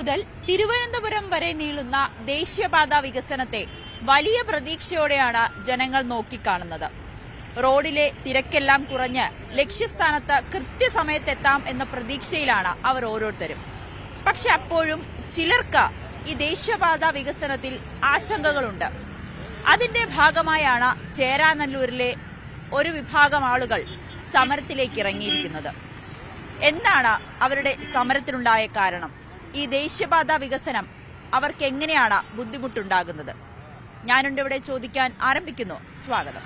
മുതൽ തിരുവനന്തപുരം വരെ നീളുന്ന ദേശീയപാത വികസനത്തെ വലിയ പ്രതീക്ഷയോടെയാണ് ജനങ്ങൾ നോക്കിക്കാണുന്നത്. റോഡിലെ തിരക്കെല്ലാം കുറഞ്ഞ് ലക്ഷ്യസ്ഥാനത്ത് കൃത്യസമയത്തെത്താം എന്ന പ്രതീക്ഷയിലാണ് അവർ ഓരോരുത്തരും. പക്ഷെ അപ്പോഴും ചിലർക്ക് ഈ ദേശീയപാത വികസനത്തിൽ ആശങ്കകളുണ്ട്. അതിന്റെ ഭാഗമായാണ് ചേരാനല്ലൂരിലെ ഒരു വിഭാഗം ആളുകൾ സമരത്തിലേക്ക് ഇറങ്ങിയിരിക്കുന്നത്. എന്താണ് അവരുടെ സമരത്തിനുണ്ടായ കാരണം? ഈ ദേശീയപാത വികസനം അവർക്ക് എങ്ങനെയാണ് ബുദ്ധിമുട്ടുണ്ടാകുന്നത്? ഞാനുണ്ട് ഇവിടെ ചോദിക്കാൻ ആരംഭിക്കുന്നു. സ്വാഗതം.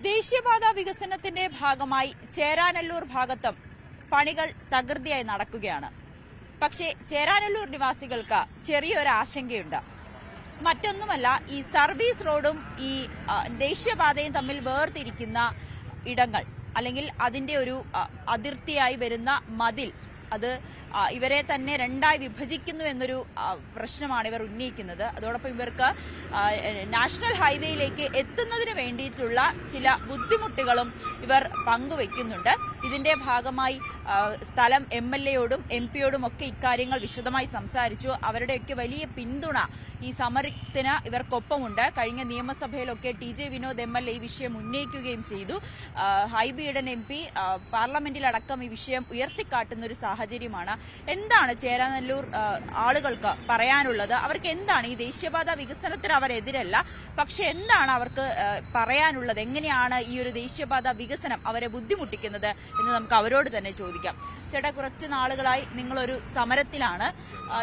ദേശീയപാത വികസനത്തിന്റെ ഭാഗമായി ചേരാനല്ലൂർ ഭാഗത്തും പണികൾ തകൃതിയായി നടക്കുകയാണ്. പക്ഷേ ചേരാനല്ലൂർ നിവാസികൾക്ക് ചെറിയൊരു ആശങ്കയുണ്ട്. മറ്റൊന്നുമല്ല, ഈ സർവീസ് റോഡും ഈ ദേശീയപാതയും തമ്മിൽ വേർതിരിക്കുന്ന ഇടങ്ങൾ, അല്ലെങ്കിൽ അതിന്റെ ഒരു അതിർത്തിയായി വരുന്ന മതിൽ, അത് ഇവരെ തന്നെ രണ്ടായി വിഭജിക്കുന്നു എന്നൊരു പ്രശ്നമാണ് ഇവർ ഉന്നയിക്കുന്നത്. അതോടൊപ്പം ഇവർക്ക് നാഷണൽ ഹൈവേയിലേക്ക് എത്തുന്നതിന് വേണ്ടിയിട്ടുള്ള ചില ബുദ്ധിമുട്ടുകളും ഇവർ പങ്കുവെക്കുന്നുണ്ട്. ഇതിന്റെ ഭാഗമായി സ്ഥലം MLA-യോടും MP-യോടും ഒക്കെ ഇക്കാര്യങ്ങൾ വിശദമായി സംസാരിച്ചു. അവരുടെയൊക്കെ വലിയ പിന്തുണ ഈ സമരത്തിന് ഇവർക്കൊപ്പമുണ്ട്. കഴിഞ്ഞ നിയമസഭയിലൊക്കെ TJ വിനോദ് MLA ഈ വിഷയം ഉന്നയിക്കുകയും ചെയ്തു. ഹൈബി ഈഡൻ MP പാർലമെന്റിലടക്കം ഈ വിഷയം ഉയർത്തിക്കാട്ടുന്ന ഒരു സാഹചര്യമാണ്. എന്താണ് ചേരാനല്ലൂർ ആളുകൾക്ക് പറയാനുള്ളത്? അവർക്ക് എന്താണ് ഈ ദേശീയപാത വികസനത്തിന് അവരെതിരല്ല, പക്ഷെ എന്താണ് അവർക്ക് പറയാനുള്ളത്? എങ്ങനെയാണ് ഈ ഒരു ദേശീയപാത വികസനം അവരെ ബുദ്ധിമുട്ടിക്കുന്നത് എന്ന് നമുക്ക് അവരോട് തന്നെ ചോദിക്കാം. ചേട്ടാ, കുറച്ച് നാളുകളായി നിങ്ങളൊരു സമരത്തിലാണ്.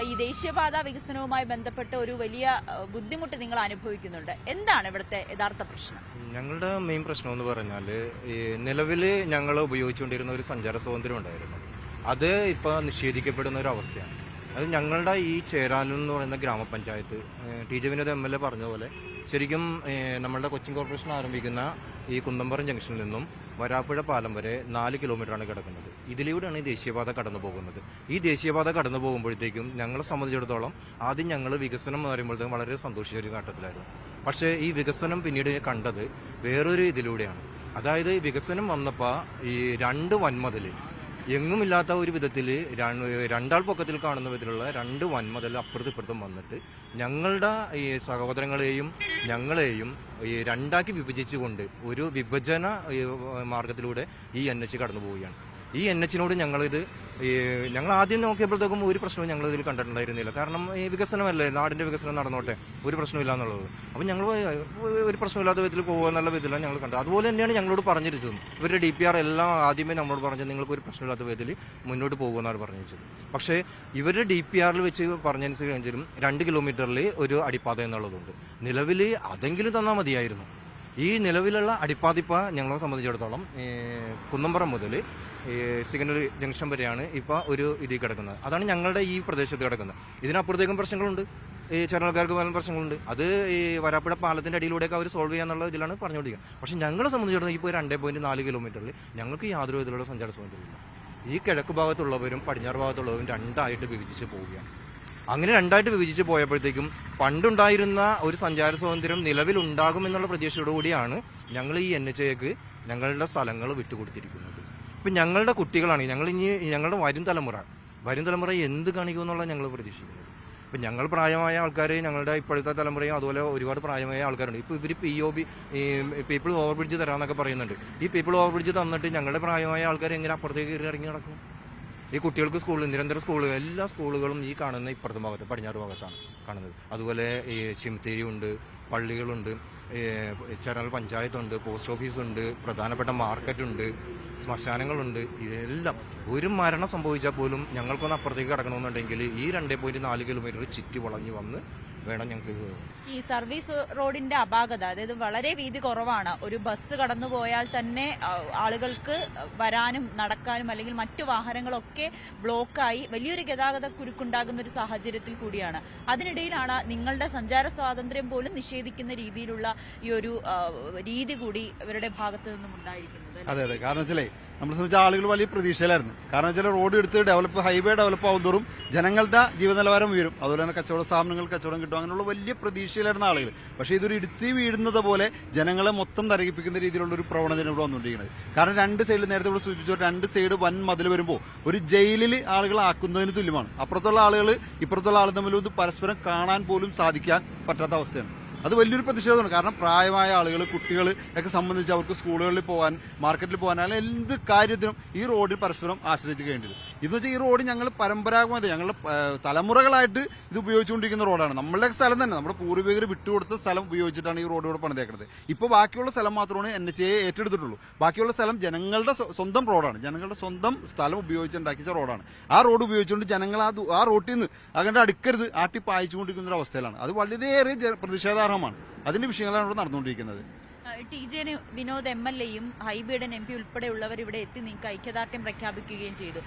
ഈ ദേശീയപാത വികസനവുമായി ബന്ധപ്പെട്ട് ഒരു വലിയ ബുദ്ധിമുട്ട് നിങ്ങൾ അനുഭവിക്കുന്നുണ്ട്. എന്താണ് ഇവിടുത്തെ യഥാർത്ഥ പ്രശ്നം? ഞങ്ങളുടെ മെയിൻ പ്രശ്നം എന്ന് പറഞ്ഞാൽ, നിലവിൽ ഞങ്ങൾ ഉപയോഗിച്ചുകൊണ്ടിരുന്ന ഒരു സഞ്ചാര സ്വാതന്ത്ര്യം ഉണ്ടായിരുന്നു. അത് ഇപ്പോൾ നിഷേധിക്കപ്പെടുന്ന ഒരു അവസ്ഥയാണ്. അത് ഞങ്ങളുടെ ഈ ചേരാനല്ലൂർ എന്ന് പറയുന്ന ഗ്രാമപഞ്ചായത്ത്, TJ വിനോദ് MLA പറഞ്ഞ പോലെ, ശരിക്കും നമ്മളുടെ കൊച്ചിൻ കോർപ്പറേഷൻ ആരംഭിക്കുന്ന ഈ കുന്നംപുറം ജംഗ്ഷനിൽ നിന്നും വരാപ്പുഴ പാലം വരെ 4 കിലോമീറ്ററാണ് കിടക്കുന്നത്. ഇതിലൂടെയാണ് ഈ ദേശീയപാത കടന്നു പോകുന്നത്. ഈ ദേശീയപാത കടന്നു പോകുമ്പോഴത്തേക്കും ഞങ്ങളെ സംബന്ധിച്ചിടത്തോളം ആദ്യം ഞങ്ങൾ വികസനം എന്ന് പറയുമ്പോഴത്തേക്കും വളരെ സന്തോഷിച്ച ഒരു ഘട്ടത്തിലായിരുന്നു. പക്ഷേ ഈ വികസനം പിന്നീട് കണ്ടത് വേറൊരു ഇതിലൂടെയാണ്. അതായത് വികസനം വന്നപ്പോൾ ഈ 2 വൻമതിൽ, എങ്ങുമില്ലാത്ത ഒരു വിധത്തിൽ രണ്ടാൾ പൊക്കത്തിൽ കാണുന്ന വിധത്തിലുള്ള 2 വൻമതിൽ അപ്പുറത്തും ഇപ്പുറത്തും വന്നിട്ട് ഞങ്ങളുടെ ഈ സഹോദരങ്ങളെയും ഞങ്ങളെയും ഈ രണ്ടാക്കി വിഭജിച്ചുകൊണ്ട് ഒരു വിഭജന മാർഗത്തിലൂടെ ഈ NH കടന്നു പോവുകയാണ്. ഈ NH-നോട് ഞങ്ങൾ ആദ്യം നോക്കിയപ്പോഴത്തേക്കും ഒരു പ്രശ്നവും ഞങ്ങൾ ഇതിൽ കണ്ടിട്ടുണ്ടായിരുന്നില്ല. കാരണം ഈ വികസനമല്ലേ, നാടിന്റെ വികസനം നടന്നോട്ടെ, ഒരു പ്രശ്നമില്ല എന്നുള്ളത്. അപ്പം ഞങ്ങൾ ഒരു പ്രശ്നമില്ലാത്ത വിധത്തിൽ പോകുക എന്നുള്ള വിധത്തിലാണ് ഞങ്ങൾ കണ്ടത്. അതുപോലെ തന്നെയാണ് ഞങ്ങളോട് പറഞ്ഞിരുന്നത്. ഇവരുടെ DPR എല്ലാം ആദ്യമേ നമ്മളോട് പറഞ്ഞത് നിങ്ങൾക്ക് ഒരു പ്രശ്നമില്ലാത്ത വിധത്തിൽ മുന്നോട്ട് പോകുമെന്നാണ് പറഞ്ഞിരിച്ചത്. പക്ഷേ ഇവരുടെ DPR വെച്ച് പറഞ്ഞനുസരിച്ചും 2 കിലോമീറ്ററിൽ ഒരു അടിപ്പാത എന്നുള്ളതുണ്ട്. നിലവിൽ അതെങ്കിലും തന്നാൽ മതിയായിരുന്നു. ഈ നിലവിലുള്ള അടിപ്പാതിപ്പ ഞങ്ങളെ സംബന്ധിച്ചിടത്തോളം കുന്നംപുറം മുതൽ സിഗ്നൽ ജംഗ്ഷൻ വരെയാണ് ഇപ്പോൾ ഒരു ഇതിൽ കിടക്കുന്നത്. അതാണ് ഞങ്ങളുടെ ഈ പ്രദേശത്ത് കിടക്കുന്നത്. ഇതിനപ്പുറത്തേക്കും പ്രശ്നങ്ങളുണ്ട്, ഈ ചേരാനല്ലൂർക്കാർക്ക് പല പ്രശ്നങ്ങളുണ്ട്. അത് ഈ വരാപ്പുഴ പാലത്തിന്റെ അടിയിലൂടെയൊക്കെ അവർ സോൾവ് ചെയ്യാന്നുള്ള ഇതിലാണ് പറഞ്ഞുകൊണ്ടിരിക്കുന്നത്. പക്ഷെ ഞങ്ങളെ സംബന്ധിച്ചിടത്തോളം ഇപ്പോൾ 2.4 കിലോമീറ്ററിൽ ഞങ്ങൾക്ക് യാതൊരു വിധത്തിലുള്ള സഞ്ചാര സ്വാതന്ത്ര്യമില്ല. ഈ കിഴക്ക് ഭാഗത്തുള്ളവരും പടിഞ്ഞാറ് ഭാഗത്തുള്ളവരും 2ആയിട്ട് വിഭജിച്ച് പോവുകയാണ്. അങ്ങനെ 2ആയിട്ട് വിഭജിച്ച് പോയപ്പോഴത്തേക്കും പണ്ടുണ്ടായിരുന്ന ഒരു സഞ്ചാര സ്വാതന്ത്ര്യം നിലവിലുണ്ടാകുമെന്നുള്ള പ്രതീക്ഷയോടുകൂടിയാണ് ഞങ്ങൾ ഈ NH-ക്ക് ഞങ്ങളുടെ സ്ഥലങ്ങൾ വിട്ടുകൊടുത്തിരിക്കുന്നത്. ഇപ്പം ഞങ്ങളുടെ കുട്ടികളാണ്, ഞങ്ങളുടെ വരും തലമുറ എന്ത് കാണിക്കുമെന്നുള്ള ഞങ്ങൾ പ്രതീക്ഷിക്കുന്നത്. ഇപ്പം ഞങ്ങൾ പ്രായമായ ആൾക്കാർ, ഞങ്ങളുടെ ഇപ്പോഴത്തെ തലമുറയും അതുപോലെ ഒരുപാട് പ്രായമായ ആൾക്കാരുണ്ട്. ഇപ്പോൾ ഇവർ POB പീപ്പിൾ ഓവർ ബ്രിഡ്ജ് തരാമെന്നൊക്കെ പറയുന്നുണ്ട്. ഈ പീപ്പിൾ ഓവർ ബ്രിഡ്ജ് തന്നിട്ട് ഞങ്ങളുടെ പ്രായമായ ആൾക്കാർ എങ്ങനെ അപ്പുറത്തേക്ക് ഇറങ്ങി നടക്കും? ഈ കുട്ടികൾക്ക് സ്കൂളിൽ നിരന്തര സ്കൂളുകൾ, എല്ലാ സ്കൂളുകളും ഈ കാണുന്ന ഇപ്പുറത്തെ ഭാഗത്ത് പടിഞ്ഞാറ് ഭാഗത്താണ് കാണുന്നത്. അതുപോലെ ഈ ചിമിത്തേരി ഉണ്ട്, പള്ളികളുണ്ട്, ചേരാനല്ലൂർ പഞ്ചായത്തുണ്ട്, പോസ്റ്റ് ഓഫീസുണ്ട്, പ്രധാനപ്പെട്ട മാർക്കറ്റുണ്ട്, ശ്മശാനങ്ങളുണ്ട്. ഇതെല്ലാം ഒരു മരണം സംഭവിച്ചാൽ പോലും ഞങ്ങൾക്കൊന്ന് അപ്പുറത്തേക്ക് കിടക്കണമെന്നുണ്ടെങ്കിൽ ഈ 2.4 കിലോമീറ്റർ ചുറ്റി വളഞ്ഞു വന്ന് വേണം ഞങ്ങൾക്ക്. ഈ സർവീസ് റോഡിന്റെ അപാകത, അതായത് വളരെ വീതി കുറവാണ്. ഒരു ബസ് കടന്നു പോയാൽ തന്നെ ആളുകൾക്ക് വരാനും നടക്കാനും അല്ലെങ്കിൽ മറ്റു വാഹനങ്ങളൊക്കെ ബ്ലോക്കായി വലിയൊരു ഗതാഗത കുരുക്കുണ്ടാകുന്ന ഒരു സാഹചര്യത്തിൽ കൂടിയാണ്. അതിനിടയിലാണ് നിങ്ങളുടെ സഞ്ചാര സ്വാതന്ത്ര്യം പോലും നിഷേധിക്കുന്ന രീതിയിലുള്ള ഈ ഒരു രീതി കൂടി ഇവരുടെ ഭാഗത്തു നിന്നും ഉണ്ടായിരിക്കുന്നത്. അതെ അതെ, കാരണം വെച്ചാലേ നമ്മളെ സംബന്ധിച്ച ആളുകൾ വലിയ പ്രതീക്ഷയിലായിരുന്നു. കാരണം വെച്ചാൽ റോഡ് എടുത്ത് ഹൈവേ ഡെവലപ്പ് ആവുന്നതോറും ജനങ്ങളുടെ ജീവന നിലവാരം ഉയരും, അതുപോലെ തന്നെ കച്ചവട സ്ഥാപനങ്ങൾ കച്ചവടം കിട്ടും, അങ്ങനെയുള്ള വലിയ പ്രതീക്ഷയിലായിരുന്ന ആളുകൾ. പക്ഷേ ഇതൊരു ഇടുത്തി വീഴുന്നത് പോലെ ജനങ്ങളെ മൊത്തം തരകിപ്പിക്കുന്ന രീതിയിലുള്ള ഒരു പ്രവണതയാണ് ഇവിടെ വന്നുകൊണ്ടിരിക്കുന്നത്. കാരണം രണ്ട് സൈഡിൽ നേരത്തെ ഇവിടെ സൂചിപ്പിച്ചു, രണ്ട് സൈഡ് വൻ മതിൽ വരുമ്പോൾ ഒരു ജയിലിൽ ആളുകൾ ആക്കുന്നതിന് തുല്യമാണ്. അപ്പുറത്തുള്ള ആളുകൾ ഇപ്പുറത്തുള്ള ആൾ തമ്മിൽ ഇത് പരസ്പരം കാണാൻ പോലും സാധിക്കാൻ പറ്റാത്ത അവസ്ഥയാണ്. അത് വലിയൊരു പ്രതിഷേധമാണ്. കാരണം പ്രായമായ ആളുകൾ, കുട്ടികൾ ഒക്കെ സംബന്ധിച്ച് അവർക്ക് സ്കൂളുകളിൽ പോകാൻ, മാർക്കറ്റിൽ പോകാൻ, അല്ലെങ്കിൽ എന്ത് കാര്യത്തിനും ഈ റോഡിൽ പരസ്പരം ആശ്രയിച്ച് കഴിയേണ്ടത്. ഇതെന്ന് വെച്ചാൽ ഈ റോഡ് ഞങ്ങൾ പരമ്പരാഗതമായി ഞങ്ങളുടെ തലമുറകളായിട്ട് ഇത് ഉപയോഗിച്ചുകൊണ്ടിരിക്കുന്ന റോഡാണ്. നമ്മളുടെ സ്ഥലം തന്നെ, നമ്മുടെ പൂർവികർ വിട്ടുകൊടുത്ത സ്ഥലം ഉപയോഗിച്ചിട്ടാണ് ഈ റോഡ് ഇവിടെ പണിതേക്കുന്നത്. ഇപ്പോൾ ബാക്കിയുള്ള സ്ഥലം മാത്രമാണ് NHA ഏറ്റെടുത്തിട്ടുള്ളൂ. ബാക്കിയുള്ള സ്ഥലം ജനങ്ങളുടെ സ്വന്തം റോഡാണ്, ജനങ്ങളുടെ സ്വന്തം സ്ഥലം ഉപയോഗിച്ചുണ്ടാക്കിയ റോഡാണ്. ആ റോഡ് ഉപയോഗിച്ചുകൊണ്ട് ജനങ്ങൾ ആ റോട്ടിൽ നിന്ന് അങ്ങോട്ട് അടുക്കരുത് ആട്ടി പായിച്ചുകൊണ്ടിരിക്കുന്ന ഒരു അവസ്ഥയിലാണ്. അത് വളരെയേറെ പ്രതിഷേധാർഹമാണ്. അതിന്റെ വിഷയങ്ങളാണ് ഇവിടെ നടന്നുകൊണ്ടിരിക്കുന്നത്. TJ വിനോദ് MLA-യും ഹൈബിയുടെ MP ഉൾപ്പെടെയുള്ളവർ ഇവിടെ എത്തി നിങ്ങൾക്ക് ഐക്യദാർഢ്യം പ്രഖ്യാപിക്കുകയും ചെയ്തു.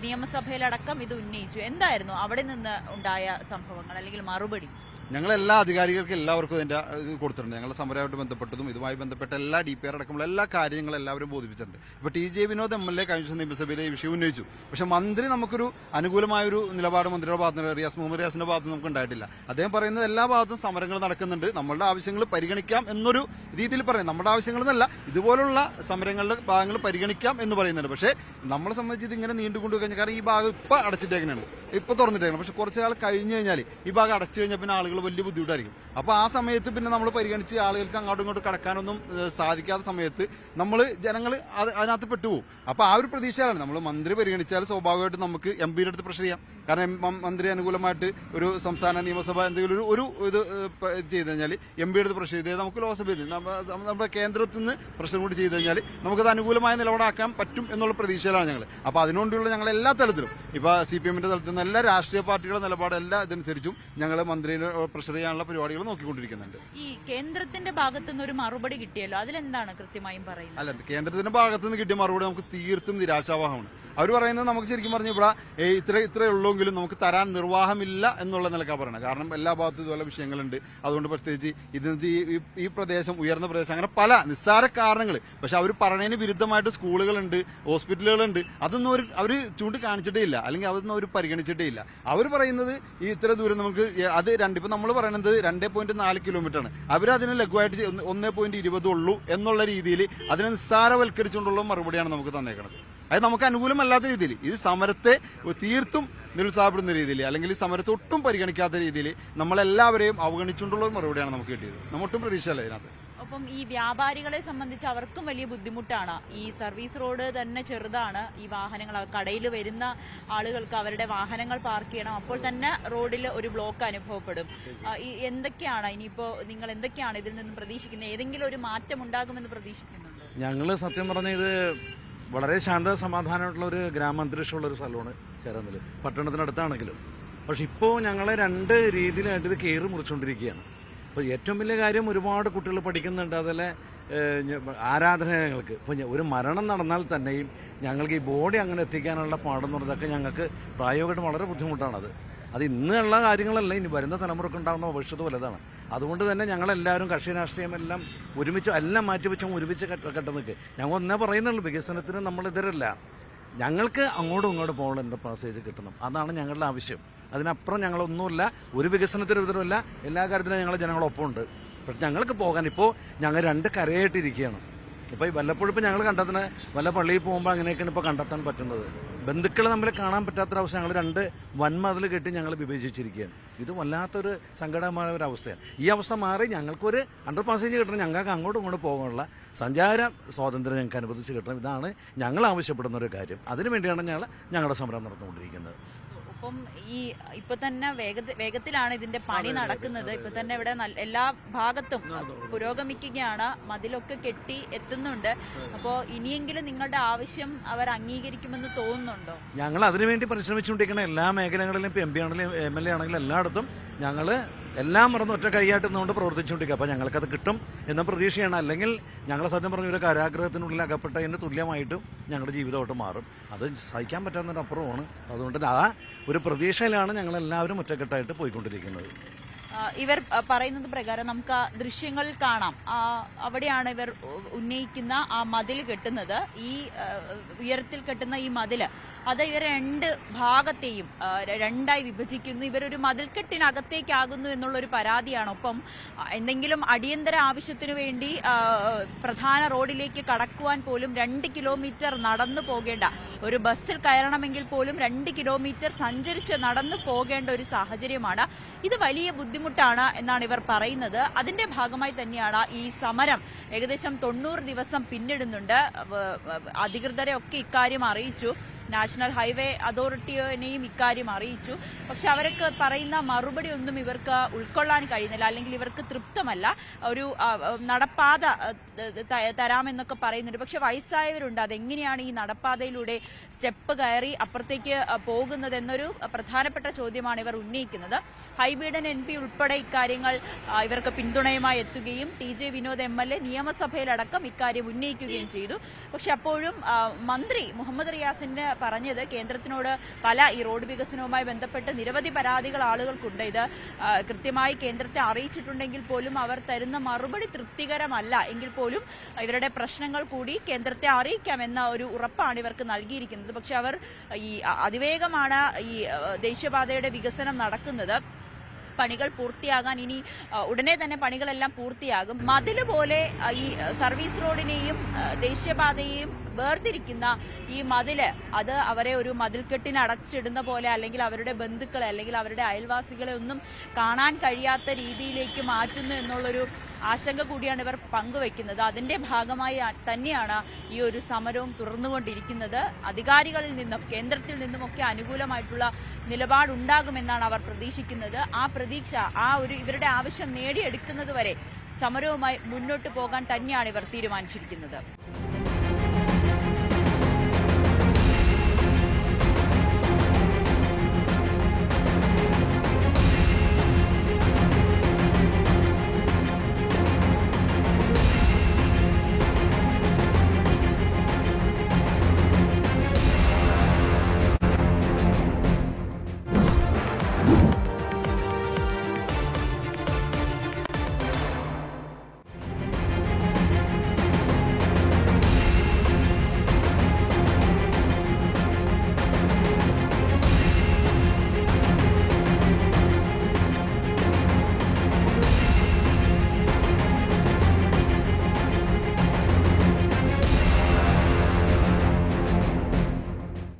നിയമസഭയിലടക്കം ഇത് ഉന്നയിച്ചു. എന്തായിരുന്നു അവിടെ നിന്ന് ഉണ്ടായ സംഭവങ്ങൾ അല്ലെങ്കിൽ മറുപടി? ഞങ്ങൾ എല്ലാ അധികാരികൾക്കും എല്ലാവർക്കും ഇതിന്റെ ഇത് കൊടുത്തിട്ടുണ്ട്. ഞങ്ങളുടെ സമരമായിട്ട് ബന്ധപ്പെട്ടതും ഇതുമായി ബന്ധപ്പെട്ട എല്ലാ DPR അടക്കമുള്ള എല്ലാ കാര്യങ്ങളും എല്ലാവരും ബോധിപ്പിച്ചിട്ടുണ്ട്. ഇപ്പോൾ TJ വിനോദ് MLA കഴിഞ്ഞ ദിവസം നിയമസഭയിലെ ഈ വിഷയം ഉന്നയിച്ചു. പക്ഷെ മന്ത്രി നമുക്കൊരു അനുകൂലമായൊരു നിലപാട് മന്ത്രിയുടെ ഭാഗത്ത് മുഹമ്മദ് റിയാസിന്റെ ഭാഗത്ത് നമുക്ക് ഉണ്ടായിട്ടില്ല. അദ്ദേഹം പറയുന്നത് എല്ലാ ഭാഗത്തും സമരങ്ങൾ നടക്കുന്നുണ്ട്, നമ്മളുടെ ആവശ്യങ്ങൾ പരിഗണിക്കാം എന്നൊരു രീതിയിൽ പറയും. നമ്മുടെ ആവശ്യങ്ങളെന്നല്ല, ഇതുപോലുള്ള സമരങ്ങളുടെ ഭാഗങ്ങൾ പരിഗണിക്കാം എന്ന് പറയുന്നുണ്ട്. പക്ഷേ നമ്മളെ സംബന്ധിച്ച് ഇത് ഇങ്ങനെ നീണ്ടുകൊണ്ടു കഴിഞ്ഞാൽ, കാരണം ഈ ഭാഗം ഇപ്പൊ അടച്ചിട്ടേക്കാണ്, ഇപ്പൊ തുറന്നിട്ടേക്കണം. പക്ഷെ കുറച്ചു കാലം കഴിഞ്ഞു കഴിഞ്ഞാൽ ഈ ഭാഗം അടച്ചു കഴിഞ്ഞാൽ പിന്നെ ആളുകൾ വലിയ ബുദ്ധിമുട്ടായിരിക്കും. അപ്പൊ ആ സമയത്ത് പിന്നെ നമ്മൾ പരിഗണിച്ച് ആളുകൾക്ക് അങ്ങോട്ടും ഇങ്ങോട്ടും കടക്കാനൊന്നും സാധിക്കാത്ത സമയത്ത് ജനങ്ങൾ അതിനകത്ത് പെട്ടുപോകും. അപ്പൊ ആ ഒരു പ്രതീക്ഷയാണ്. നമ്മൾ മന്ത്രി പരിഗണിച്ചാൽ സ്വാഭാവികമായിട്ട് നമുക്ക് MP-യുടെ അടുത്ത് പ്രഷർ ചെയ്യാം. കാരണം മന്ത്രി അനുകൂലമായിട്ട് ഒരു സംസ്ഥാന നിയമസഭ എന്തെങ്കിലും ഒരു ഇത് ചെയ്ത് കഴിഞ്ഞാൽ MP-യുടെ അടുത്ത് പ്രഷർ ചെയ്ത് നമുക്ക് ലോക്സഭയിൽ നമ്മുടെ കേന്ദ്രത്തിൽ നിന്ന് പ്രഷർ കൂടി ചെയ്ത് കഴിഞ്ഞാൽ നമുക്കത് അനുകൂലമായ നിലപാടാക്കാൻ പറ്റും എന്നുള്ള പ്രതീക്ഷയിലാണ് ഞങ്ങൾ. അപ്പൊ അതിനുവേണ്ടിയുള്ള ഞങ്ങൾ എല്ലാ തലത്തിലും, ഇപ്പൊ CPM-ന്റെ തലത്തിൽ നിന്ന് എല്ലാ രാഷ്ട്രീയ പാർട്ടികളുടെ നിലപാട് എല്ലാ ഇതനുസരിച്ചും ഞങ്ങൾ മന്ത്രിയെ പ്രഷർ ചെയ്യാനുള്ള പരിപാടികൾ നോക്കിക്കൊണ്ടിരിക്കുന്നുണ്ട്. ഈ കേന്ദ്രത്തിന്റെ ഭാഗത്തുനിന്ന് ഒരു മറുപടി കിട്ടിയല്ലോ, അതിലെന്താണ് കൃത്യമായും പറയുന്നത്? അല്ല, കേന്ദ്രത്തിന്റെ ഭാഗത്തുനിന്ന് കിട്ടിയ മറുപടി നമുക്ക് തീർത്തും നിരാശാവഹമാണ്. അവർ പറയുന്നത് നമുക്ക് ശരിക്കും പറഞ്ഞു ഇവിടെ ഇത്രയേ ഉള്ളൂങ്കിലും നമുക്ക് തരാൻ നിർവാഹമില്ല എന്നുള്ള നിലക്കാണ് പറയുന്നത്. കാരണം എല്ലാ ഭാഗത്തും ഇതുപോലെ വിഷയങ്ങളുണ്ട്. അതുകൊണ്ട് പ്രത്യേകിച്ച് ഇതിന് ഈ പ്രദേശം ഉയർന്ന പ്രദേശം, അങ്ങനെ പല നിസ്സാര കാരണങ്ങൾ. പക്ഷെ അവർ പറഞ്ഞതിന് വിരുദ്ധമായിട്ട് സ്കൂളുകളുണ്ട്, ഹോസ്പിറ്റലുകളുണ്ട്, അതൊന്നും അവർ ചൂണ്ടിക്കാണിച്ചിട്ടേ ഇല്ല, അല്ലെങ്കിൽ അതൊന്നും അവർ പരിഗണിച്ചിട്ടേ ഇല്ല. അവർ പറയുന്നത് ഈ ഇത്ര ദൂരം നമുക്ക് അത് ഇപ്പൊ നമ്മൾ പറയുന്നത് 2.4 കിലോമീറ്ററാണ്. അവരതിന് ലഘുവായിട്ട് 1.20 ഉള്ളൂ എന്നുള്ള രീതിയിൽ അതിനെ നിസ്സാരവൽക്കരിച്ചുകൊണ്ടുള്ള മറുപടിയാണ് നമുക്ക് തന്നേക്കുന്നത്. അത് നമുക്ക് അനുകൂലമല്ലാത്ത രീതിയിൽ, ഇത് സമരത്തെ തീർത്തും നിരുത്സാഹപ്പെടുന്ന രീതിയിൽ, അല്ലെങ്കിൽ സമരത്തെ ഒട്ടും പരിഗണിക്കാത്ത രീതിയിൽ നമ്മളെല്ലാവരെയും അവഗണിച്ചുകൊണ്ടുള്ള മറുപടിയാണ് നമുക്ക് കിട്ടിയത്. നമ്മൊട്ടും പ്രതീക്ഷയല്ല ഇതിനകത്ത്. അപ്പം ഈ വ്യാപാരികളെ സംബന്ധിച്ച് അവർക്കും വലിയ ബുദ്ധിമുട്ടാണ്. ഈ സർവീസ് റോഡ് തന്നെ ചെറുതാണ്. ഈ വാഹനങ്ങൾ കടയിൽ വരുന്ന ആളുകൾക്ക് അവരുടെ വാഹനങ്ങൾ പാർക്ക് ചെയ്യണം. അപ്പോൾ തന്നെ റോഡിൽ ഒരു ബ്ലോക്ക് അനുഭവപ്പെടും. എന്തൊക്കെയാണ് ഇനിയിപ്പോ നിങ്ങൾ എന്തൊക്കെയാണ് ഇതിൽ നിന്ന് പ്രതീക്ഷിക്കുന്നത്? ഏതെങ്കിലും ഒരു മാറ്റം ഉണ്ടാകുമെന്ന് പ്രതീക്ഷിക്കുന്നുണ്ടോ? ഞങ്ങൾ സത്യം പറഞ്ഞ ഇത് വളരെ ശാന്ത സമാധാനമായിട്ടുള്ള ഒരു ഗ്രാമാന്തരീക്ഷമുള്ള ഒരു സ്ഥലമാണ് ചേരാനല്ലൂർ, പട്ടണത്തിനടുത്താണെങ്കിലും. പക്ഷെ ഇപ്പോൾ ഞങ്ങളെ രണ്ട് രീതിയിലായിട്ട് ഇത് കയറി മുറിച്ചുകൊണ്ടിരിക്കുകയാണ്. അപ്പോൾ ഏറ്റവും വലിയ കാര്യം, ഒരുപാട് കുട്ടികൾ പഠിക്കുന്നുണ്ട്, അതല്ലേ ആരാധനാലയങ്ങൾക്ക്. ഇപ്പോൾ ഒരു മരണം നടന്നാൽ തന്നെയും ഞങ്ങൾക്ക് ഈ ബോഡി അങ്ങനെ എത്തിക്കാനുള്ള പാടെന്ന് പറഞ്ഞതൊക്കെ ഞങ്ങൾക്ക് പ്രായോഗികമായിട്ട് വളരെ ബുദ്ധിമുട്ടാണത്. അത് ഇന്നുള്ള കാര്യങ്ങളല്ല, ഇനി വരുന്ന തലമുറക്ക് ഉണ്ടാകുന്ന ഭവിഷ്യത്ത് വലുതാണ്. അതുകൊണ്ട് തന്നെ ഞങ്ങളെല്ലാവരും കക്ഷി രാഷ്ട്രീയം എല്ലാം ഒരുമിച്ച് എല്ലാം മാറ്റിവെച്ചും ഒരുമിച്ച് കെട്ട നിൽക്കുക. ഞങ്ങൾ ഒന്നേ പറയുന്നുള്ളൂ, വികസനത്തിന് നമ്മളിതരല്ല. ഞങ്ങൾക്ക് അങ്ങോട്ടും ഇങ്ങോട്ടും പോകേണ്ട പാസേജ് കിട്ടണം, അതാണ് ഞങ്ങളുടെ ആവശ്യം. അതിനപ്പുറം ഞങ്ങളൊന്നുമില്ല, ഒരു വികസനത്തിന് വിധമില്ല, എല്ലാ കാര്യത്തിലും ഞങ്ങൾ ജനങ്ങളൊപ്പമുണ്ട്. പക്ഷെ ഞങ്ങൾക്ക് പോകാൻ ഇപ്പോൾ ഞങ്ങൾ രണ്ട് കരയായിട്ടിരിക്കുകയാണ്. ഇപ്പോൾ ഈ വല്ലപ്പോഴും ഇപ്പോൾ ഞങ്ങൾ കണ്ടെത്തുന്ന വല്ല പള്ളിയിൽ പോകുമ്പോൾ അങ്ങനെയൊക്കെയാണ് ഇപ്പോൾ കണ്ടെത്താൻ പറ്റുന്നത്. ബന്ധുക്കളെ തമ്മിൽ കാണാൻ പറ്റാത്തൊരവസ്ഥ. ഞങ്ങൾ രണ്ട് വൻമതിൽ കെട്ടി ഞങ്ങൾ വിഭജിച്ചിരിക്കുകയാണ്. ഇത് വല്ലാത്തൊരു സങ്കടമായ ഒരു അവസ്ഥയാണ്. ഈ അവസ്ഥ മാറി ഞങ്ങൾക്കൊരു അണ്ടർ പാസേജ് കിട്ടണം, ഞങ്ങൾക്ക് അങ്ങോട്ടും ഇങ്ങോട്ടും പോകാനുള്ള സഞ്ചാര സ്വാതന്ത്ര്യം ഞങ്ങൾക്ക് അനുവദിച്ച് കിട്ടണം. ഇതാണ് ഞങ്ങൾ ആവശ്യപ്പെടുന്ന ഒരു കാര്യം. അതിനുവേണ്ടിയാണ് ഞങ്ങളുടെ സമരം നടന്നുകൊണ്ടിരിക്കുന്നത്. അപ്പം ഇപ്പൊ തന്നെ വേഗത്തിലാണ് ഇതിന്റെ പണി നടക്കുന്നത്. ഇപ്പൊ തന്നെ ഇവിടെ എല്ലാ ഭാഗത്തും പുരോഗമിക്കുകയാണ്, മതിലൊക്കെ കെട്ടി എത്തുന്നുണ്ട്. അപ്പോ ഇനിയെങ്കിലും നിങ്ങളുടെ ആവശ്യം അവർ അംഗീകരിക്കുമെന്ന് തോന്നുന്നുണ്ടോ? ഞങ്ങൾ അതിനുവേണ്ടി പരിശ്രമിച്ചുകൊണ്ടിരിക്കുന്ന എല്ലാ മേഖലകളിലും, ഇപ്പൊ MP ആണെങ്കിലും MLA ആണെങ്കിലും എല്ലായിടത്തും ഞങ്ങൾ എല്ലാം മറന്ന് ഒറ്റ കൈയായിട്ട് നിന്നുകൊണ്ട് പ്രവർത്തിച്ചുകൊണ്ടിരിക്കുക. അപ്പോൾ ഞങ്ങൾക്കത് കിട്ടും എന്ന പ്രതീക്ഷയാണ്. അല്ലെങ്കിൽ ഞങ്ങൾ സത്യം പറഞ്ഞ ഒരു കാരാഗ്രഹത്തിനുള്ളിൽ അകപ്പെട്ടതിന് തുല്യമായിട്ടും ഞങ്ങളുടെ ജീവിതമായിട്ട് മാറും. അത് സഹിക്കാൻ പറ്റാവുന്നതിനപ്പുറമാണ്. അതുകൊണ്ട് ആ ഒരു പ്രതീക്ഷയിലാണ് ഞങ്ങളെല്ലാവരും ഒറ്റക്കെട്ടായിട്ട് പോയിക്കൊണ്ടിരിക്കുന്നത്. ഇവർ പറയുന്നത് പ്രകാരം നമുക്ക് ആ ദൃശ്യങ്ങളിൽ കാണാം. അവിടെയാണ് ഇവർ ഉന്നയിക്കുന്ന ആ മതിൽ കെട്ടുന്നത്. ഈ ഉയരത്തിൽ കെട്ടുന്ന ഈ മതില് അത് ഇവർ രണ്ട് ഭാഗത്തെയും രണ്ടായി വിഭജിക്കുന്നു. ഇവരൊരു മതിൽക്കെട്ടിനകത്തേക്കാകുന്നു എന്നുള്ളൊരു പരാതിയാണ്. ഒപ്പം എന്തെങ്കിലും അടിയന്തര ആവശ്യത്തിനു വേണ്ടി പ്രധാന റോഡിലേക്ക് കടക്കുവാൻ പോലും 2 കിലോമീറ്റർ നടന്നു പോകേണ്ട, ഒരു ബസ്സിൽ കയറണമെങ്കിൽ പോലും 2 കിലോമീറ്റർ സഞ്ചരിച്ച് നടന്നു പോകേണ്ട ഒരു സാഹചര്യമാണ്. ഇത് വലിയ ബുദ്ധിമുട്ടാണ് എന്നാണ് ഇവർ പറയുന്നത്. അതിന്റെ ഭാഗമായി തന്നെയാണ് ഈ സമരം. ഏകദേശം 90 ദിവസം പിന്നിടുന്നുണ്ട്. അധികൃതരെ ഒക്കെ ഇക്കാര്യം അറിയിച്ചു, നാഷണൽ ഹൈവേ അതോറിറ്റിയെയും ഇക്കാര്യം അറിയിച്ചു. പക്ഷെ അവർക്ക് പറയുന്ന മറുപടി ഒന്നും ഇവർക്ക് ഉൾക്കൊള്ളാൻ കഴിയുന്നില്ല, അല്ലെങ്കിൽ ഇവർക്ക് തൃപ്തമല്ല. ഒരു നടപ്പാത തരാമെന്നൊക്കെ പറയുന്നുണ്ട്. പക്ഷെ വയസ്സായവരുണ്ട്, അതെങ്ങനെയാണ് ഈ നടപ്പാതയിലൂടെ സ്റ്റെപ്പ് കയറി അപ്പുറത്തേക്ക് പോകുന്നത് എന്നൊരു പ്രധാനപ്പെട്ട ചോദ്യമാണ് ഇവർ ഉന്നയിക്കുന്നത്. ഹൈബീഡൻ MP ഉൾപ്പെടെ ഇക്കാര്യങ്ങൾ ഇവർക്ക് പിന്തുണയുമായി എത്തുകയും TJ വിനോദ് MLA നിയമസഭയിലടക്കം ഇക്കാര്യം ഉന്നയിക്കുകയും ചെയ്തു. പക്ഷെ അപ്പോഴും മന്ത്രി മുഹമ്മദ് റിയാസിന്റെ പറഞ്ഞത് കേന്ദ്രത്തിനോട് ഈ റോഡ് വികസനവുമായി ബന്ധപ്പെട്ട് നിരവധി പരാതികൾ ആളുകൾക്കുണ്ട്. ഇത് കൃത്യമായി കേന്ദ്രത്തെ അറിയിച്ചിട്ടുണ്ടെങ്കിൽ പോലും അവർ തരുന്ന മറുപടി തൃപ്തികരമല്ല എങ്കിൽ പോലും ഇവരുടെ പ്രശ്നങ്ങൾ കൂടി കേന്ദ്രത്തെ അറിയിക്കാമെന്ന ഒരു ഉറപ്പാണ് ഇവർക്ക് നൽകിയിരിക്കുന്നത്. പക്ഷെ അവർ ഈ അതിവേഗമാണ് ഈ ദേശീയപാതയുടെ വികസനം നടക്കുന്നത്. പണികൾ പൂർത്തിയാകാൻ ഇനി ഉടനെ തന്നെ പണികളെല്ലാം പൂർത്തിയാകും. മതില് പോലെ ഈ സർവീസ് റോഡിനെയും ദേശീയപാതയെയും വേർതിരിക്കുന്ന ഈ മതില് അത് അവരെ ഒരു മതിൽക്കെട്ടിന് അടച്ചിടുന്ന പോലെ, അല്ലെങ്കിൽ അവരുടെ ബന്ധുക്കളെ അല്ലെങ്കിൽ അവരുടെ അയൽവാസികളെ ഒന്നും കാണാൻ കഴിയാത്ത രീതിയിലേക്ക് മാറ്റുന്നു എന്നുള്ളൊരു ആശങ്ക കൂടിയാണ് ഇവർ പങ്കുവെക്കുന്നത്. അതിന്റെ ഭാഗമായി തന്നെയാണ് ഈ ഒരു സമരവും തുടർന്നുകൊണ്ടിരിക്കുന്നത്. അധികാരികളിൽ നിന്നും കേന്ദ്രത്തിൽ നിന്നുമൊക്കെ അനുകൂലമായിട്ടുള്ള നിലപാടുണ്ടാകുമെന്നാണ് അവർ പ്രതീക്ഷിക്കുന്നത്. ആ പ്രതീക്ഷ ഇവരുടെ ആവശ്യം നേടിയെടുക്കുന്നത് വരെ സമരവുമായി മുന്നോട്ട് പോകാൻ തന്നെയാണ് ഇവർ തീരുമാനിച്ചിരിക്കുന്നത്.